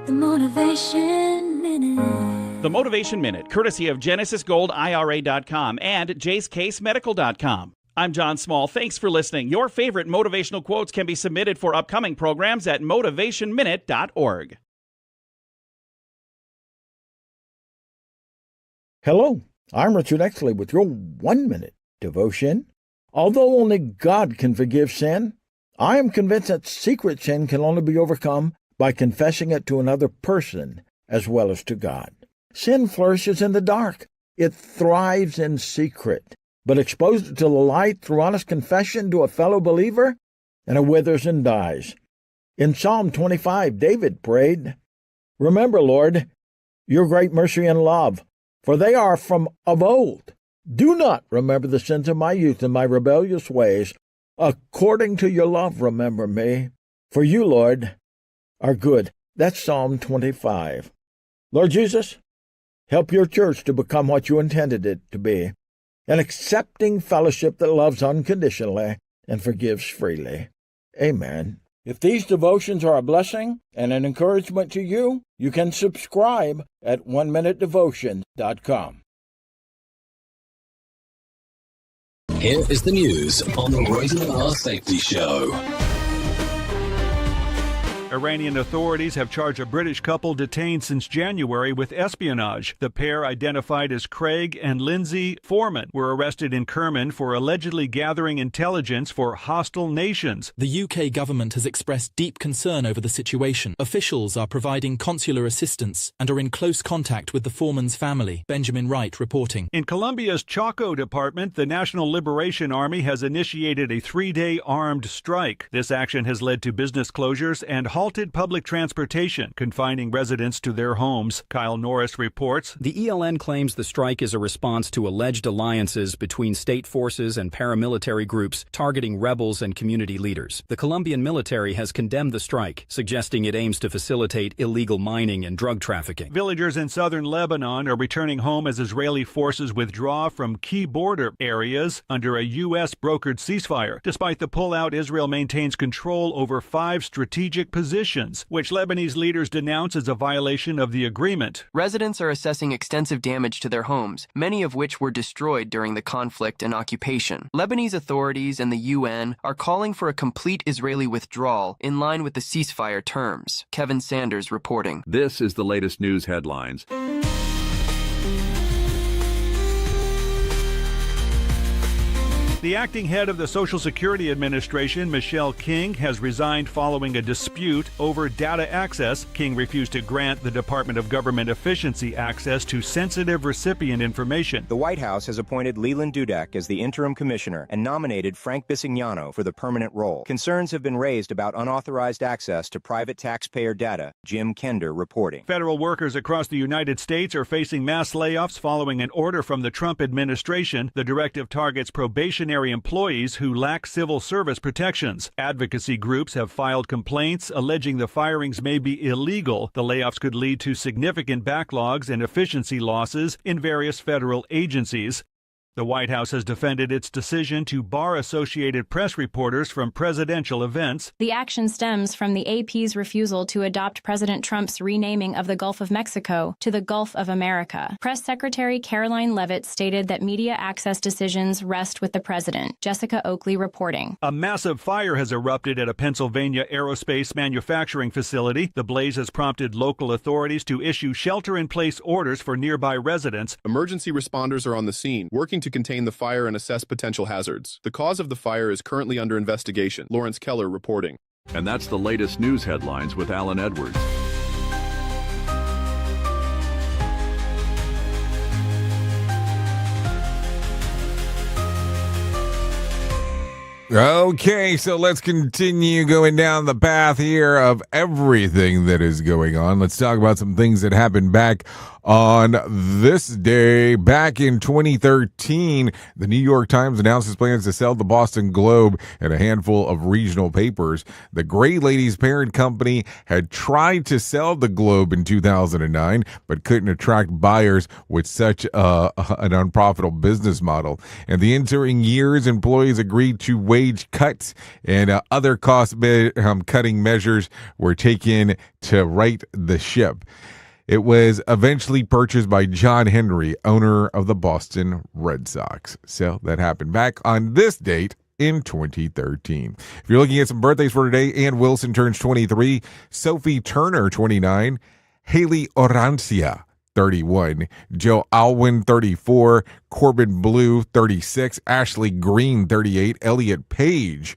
The Motivation Minute. The Motivation Minute, courtesy of GenesisGoldIRA.com and JaceCaseMedical.com. I'm John Small. Thanks for listening. Your favorite motivational quotes can be submitted for upcoming programs at motivationminute.org. Hello, I'm Richard Exley with your 1-minute devotion. Although only God can forgive sin, I am convinced that secret sin can only be overcome by confessing it to another person as well as to God. Sin flourishes in the dark. It thrives in secret. But exposed to the light through honest confession to a fellow believer, and it withers and dies. In Psalm 25, David prayed, "Remember, Lord, your great mercy and love, for they are from of old. Do not remember the sins of my youth and my rebellious ways. According to your love, remember me. For you, Lord, are good." That's Psalm 25. Lord Jesus, help your church to become what you intended it to be, an accepting fellowship that loves unconditionally and forgives freely. Amen. If these devotions are a blessing and an encouragement to you, you can subscribe at oneminutedevotion.com. Here is the news on the Rated R Safety Show. Iranian authorities have charged a British couple detained since January with espionage. The pair, identified as Craig and Lindsay Foreman, were arrested in Kerman for allegedly gathering intelligence for hostile nations. The UK government has expressed deep concern over the situation. Officials are providing consular assistance and are in close contact with the Foreman's family. Benjamin Wright reporting. In Colombia's Chaco department, the National Liberation Army has initiated a 3-day armed strike. This action has led to business closures and halted public transportation, confining residents to their homes. Kyle Norris reports. The ELN claims the strike is a response to alleged alliances between state forces and paramilitary groups targeting rebels and community leaders. The Colombian military has condemned the strike, suggesting it aims to facilitate illegal mining and drug trafficking. Villagers in southern Lebanon are returning home as Israeli forces withdraw from key border areas under a U.S. brokered ceasefire. Despite the pullout, Israel maintains control over 5 strategic positions, which Lebanese leaders denounce as a violation of the agreement. Residents are assessing extensive damage to their homes, many of which were destroyed during the conflict and occupation. Lebanese authorities and the UN are calling for a complete Israeli withdrawal in line with the ceasefire terms. Kevin Sanders reporting. This is the latest news headlines. The acting head of the Social Security Administration, Michelle King, has resigned following a dispute over data access. King refused to grant the Department of Government Efficiency access to sensitive recipient information. The White House has appointed Leland Dudek as the interim commissioner and nominated Frank Bisignano for the permanent role. Concerns have been raised about unauthorized access to private taxpayer data. Jim Kender reporting. Federal workers across the United States are facing mass layoffs following an order from the Trump administration. The directive targets probationary employees who lack civil service protections. Advocacy groups have filed complaints alleging the firings may be illegal. The layoffs could lead to significant backlogs and efficiency losses in various federal agencies. The White House has defended its decision to bar Associated Press reporters from presidential events. The action stems from the AP's refusal to adopt President Trump's renaming of the Gulf of Mexico to the Gulf of America. Press Secretary Caroline Leavitt stated that media access decisions rest with the president. Jessica Oakley reporting. A massive fire has erupted at a Pennsylvania aerospace manufacturing facility. The blaze has prompted local authorities to issue shelter-in-place orders for nearby residents. Emergency responders are on the scene, working to contain the fire and assess potential hazards. The cause of the fire is currently under investigation. Lawrence Keller reporting. And that's the latest news headlines with Alan Edwards. Okay, so let's continue going down the path here of everything that is going on. Let's talk about some things that happened back on this day. Back in 2013, the New York Times announced its plans to sell the Boston Globe and a handful of regional papers. The Gray Ladies parent company had tried to sell the Globe in 2009, but couldn't attract buyers with such an unprofitable business model. In the ensuing years, employees agreed to wage cuts and other cost-cutting measures were taken to right the ship. It was eventually purchased by John Henry, owner of the Boston Red Sox. So that happened back on this date in 2013. If you're looking at some birthdays for today, Ann Wilson turns 23, Sophie Turner 29, Haley Orancia 31, Joe Alwyn 34, Corbin Blue 36, Ashley Green 38, Elliot Page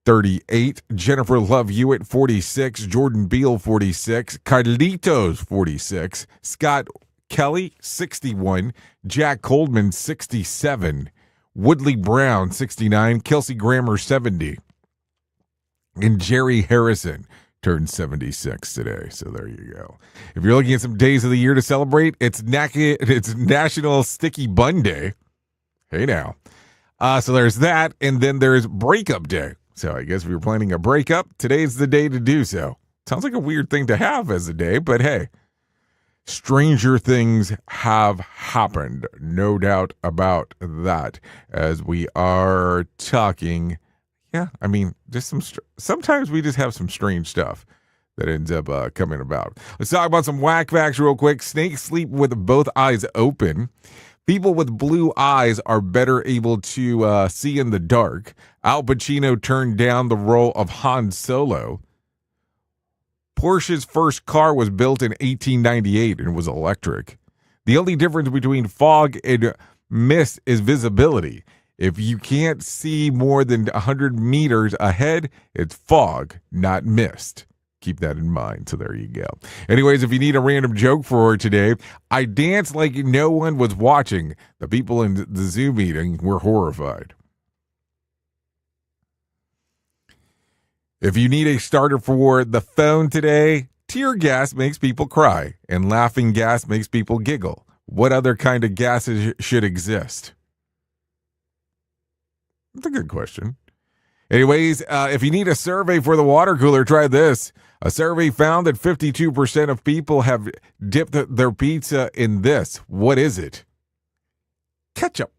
38, Jennifer Love Hewitt 46, Jordan Beal 46, Carlitos 46, Scott Kelly 61, Jack Coleman 67, Woodley Brown 69, Kelsey Grammer 70, And Jerry Harrison turned 76 today. So there you go. If you're looking at some days of the year to celebrate, it's National Sticky Bun Day. Hey now. So there's that. And then there's Breakup Day. So I guess if you're planning a breakup, today's the day to do so. Sounds like a weird thing to have as a day, but hey, stranger things have happened. No doubt about that. As we are talking, yeah, I mean, just sometimes we just have some strange stuff that ends up coming about. Let's talk about some whack facts real quick. Snakes sleep with both eyes open. People with blue eyes are better able to see in the dark. Al Pacino turned down the role of Han Solo. Porsche's first car was built in 1898 and was electric. The only difference between fog and mist is visibility. If you can't see more than 100 meters ahead, it's fog, not mist. Keep that in mind. So there you go. Anyways, if you need a random joke for today, I danced like no one was watching. The people in the Zoom meeting were horrified. If you need a starter for the phone today, tear gas makes people cry and laughing gas makes people giggle. What other kind of gases should exist? That's a good question. Anyways, if you need a survey for the water cooler, try this. A survey found that 52% of people have dipped their pizza in this. What is it? Ketchup.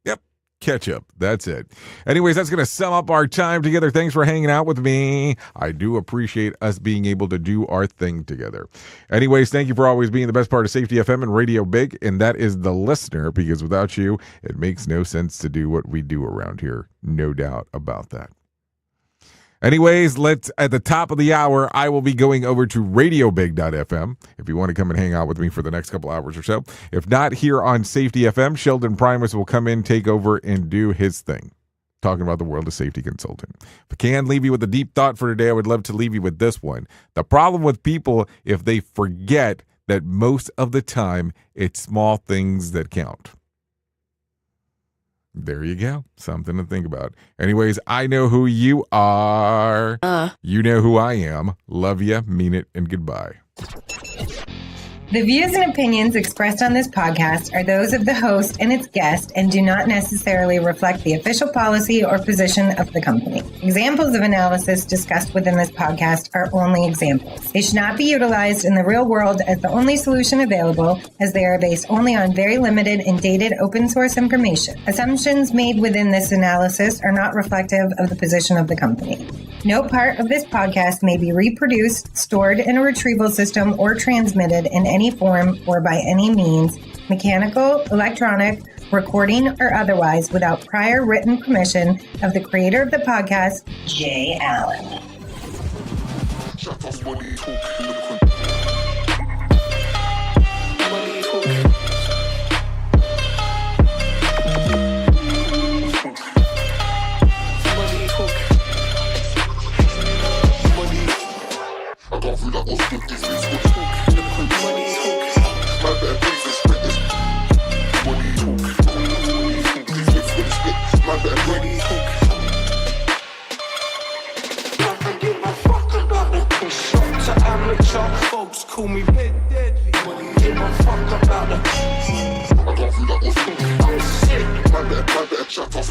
Yep, ketchup. That's it. Anyways, that's going to sum up our time together. Thanks for hanging out with me. I do appreciate us being able to do our thing together. Anyways, thank you for always being the best part of Safety FM and Radio Big, and that is the listener, because without you, it makes no sense to do what we do around here. No doubt about that. Anyways, at the top of the hour, I will be going over to radiobig.fm if you want to come and hang out with me for the next couple hours or so. If not, here on Safety FM, Sheldon Primus will come in, take over, and do his thing, talking about the world of safety consulting. If I can leave you with a deep thought for today, I would love to leave you with this one. The problem with people, if they forget that most of the time, it's small things that count. There you go. Something to think about. Anyways, I know who you are. You know who I am. Love ya, mean it, and goodbye. The views and opinions expressed on this podcast are those of the host and its guest and do not necessarily reflect the official policy or position of the company. Examples of analysis discussed within this podcast are only examples. They should not be utilized in the real world as the only solution available, as they are based only on very limited and dated open source information. Assumptions made within this analysis are not reflective of the position of the company. No part of this podcast may be reproduced, stored in a retrieval system, or transmitted in any form or by any means, mechanical, electronic, recording, or otherwise, without prior written permission of the creator of the podcast, Jay Allen. Folks call me deadly. Give a fuck about the. I don't feel like I'm sick. My bad, shut off.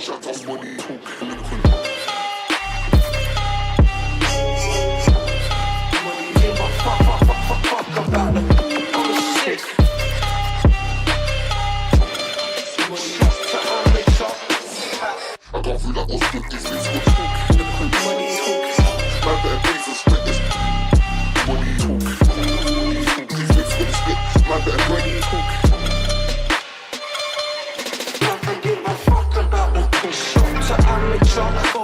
Shut to amateur.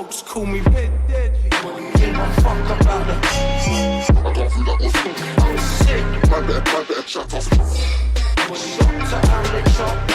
folks call me Pit Deadly. Give a fuck about the. I don't feel that was I'm sick. My bad, shut off. Shot to Alex up.